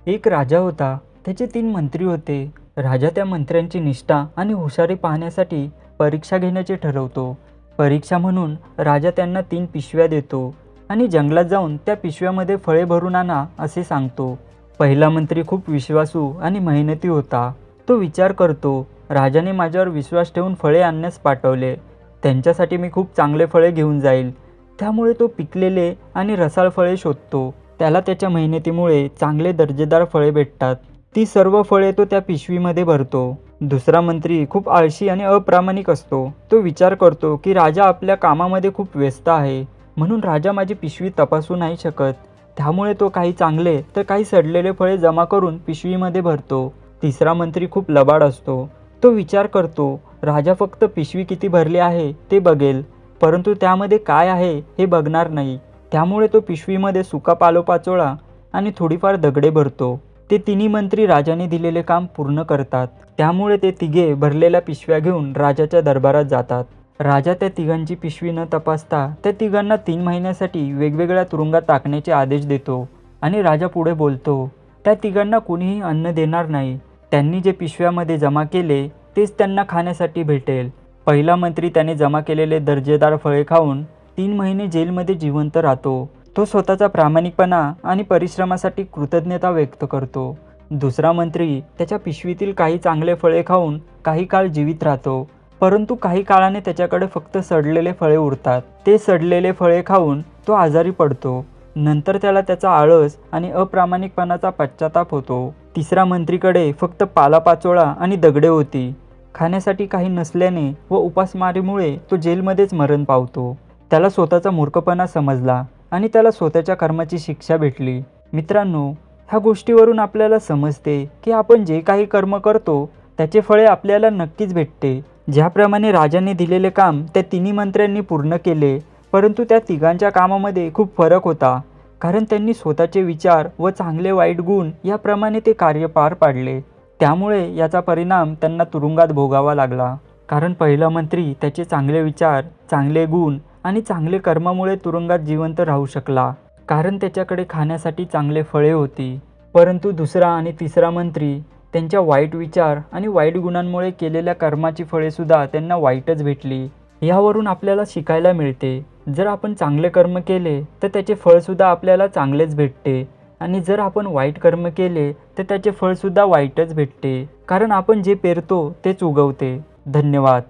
एक राजा होता. त्याचे 3 मंत्री होते. राजा त्या मंत्र्यांची निष्ठा आणि हुशारी पाहण्यासाठी परीक्षा घेण्याचे ठरवतो. परीक्षा म्हणून राजा त्यांना 3 पिशव्या देतो आणि जंगलात जाऊन त्या पिशव्यामध्ये फळे भरून आणा असे सांगतो. पहिला मंत्री खूप विश्वासू आणि मेहनती होता. तो विचार करतो, राजाने माझ्यावर विश्वास ठेवून फळे आणण्यास पाठवले. त्यांच्यासाठी मी खूप चांगले फळे घेऊन जाईल. त्यामुळे तो पिकलेले आणि रसाळ फळे शोधतो. त्याला त्याच्या मेहनतीमुळे चांगले दर्जेदार फळे भेटतात. ती सर्व फळे तो त्या पिशवीमध्ये भरतो. दुसरा मंत्री खूप आळशी आणि अप्रामाणिक असतो. तो विचार करतो की राजा आपल्या कामामध्ये खूप व्यस्त आहे, म्हणून राजा माझी पिशवी तपासू नाही शकत. त्यामुळे तो काही चांगले तर काही सडलेले फळे जमा करून पिशवीमध्ये भरतो. तिसरा मंत्री खूप लबाड असतो. तो विचार करतो, राजा फक्त पिशवी किती भरली आहे ते बघेल, परंतु त्यामध्ये काय आहे हे बघणार नाही. त्यामुळे तो पिशवीमध्ये सुका पालोपाचोळा आणि थोडीफार दगडे भरतो. ते 3 मंत्री राजाने दिलेले काम पूर्ण करतात. त्यामुळे ते तिघे भरलेल्या पिशव्या घेऊन राजाच्या दरबारात जातात. राजा त्या तिघांची पिशवी न तपासता त्या तिघांना 3 महिन्यासाठी वेगवेगळ्या तुरुंगात टाकण्याचे आदेश देतो आणि राजा पुढे बोलतो, त्या तिघांना कोणीही अन्न देणार नाही. त्यांनी जे पिशव्यामध्ये जमा केले तेच त्यांना खाण्यासाठी भेटेल. पहिला मंत्री त्याने जमा केलेले दर्जेदार फळे खाऊन 3 महिने जेलमध्ये जिवंत राहतो. तो स्वतःचा प्रामाणिकपणा आणि परिश्रमासाठी कृतज्ञता व्यक्त करतो. दुसरा मंत्री त्याच्या पिशवीतील काही चांगले फळे खाऊन काही काळ जीवित राहतो, परंतु काही काळाने त्याच्याकडे फक्त सडलेले फळे उरतात. ते सडलेले फळे खाऊन तो आजारी पडतो. नंतर त्याला त्याचा आळस आणि अप्रामाणिकपणाचा पश्चाताप होतो. तिसरा मंत्रीकडे फक्त पालापाचोळा आणि दगडे होती. खाण्यासाठी काही नसल्याने व उपासमारीमुळे तो जेलमध्येच मरण पावतो. त्याला स्वतःचा मूर्खपणा समजला आणि त्याला स्वतःच्या कर्माची शिक्षा भेटली. मित्रांनो, ह्या गोष्टीवरून आपल्याला समजते की आपण जे काही कर्म करतो त्याचे फळे आपल्याला नक्कीच भेटते. ज्याप्रमाणे राजाने दिलेले काम त्या 3 मंत्र्यांनी पूर्ण केले, परंतु त्या तिघांच्या कामामध्ये खूप फरक होता, कारण त्यांनी स्वतःचे विचार व चांगले वाईट गुण याप्रमाणे ते कार्य पार पाडले. त्यामुळे याचा परिणाम त्यांना तुरुंगात भोगावा लागला. कारण पहिला मंत्री त्याचे चांगले विचार, चांगले गुण आणि चांगले कर्मामुळे तुरुंगात जिवंत राहू शकला, कारण त्याच्याकडे खाण्यासाठी चांगले फळे होती. परंतु दुसरा आणि तिसरा मंत्री त्यांच्या वाईट विचार आणि वाईट गुणांमुळे केलेल्या कर्माची फळेसुद्धा त्यांना वाईटच भेटली. यावरून आपल्याला शिकायला मिळते, जर आपण चांगले कर्म केले तर त्याचे फळसुद्धा आपल्याला चांगलेच भेटते, आणि जर आपण वाईट कर्म केले तर त्याचे फळसुद्धा वाईटच भेटते, कारण आपण जे पेरतो तेच उगवते. धन्यवाद.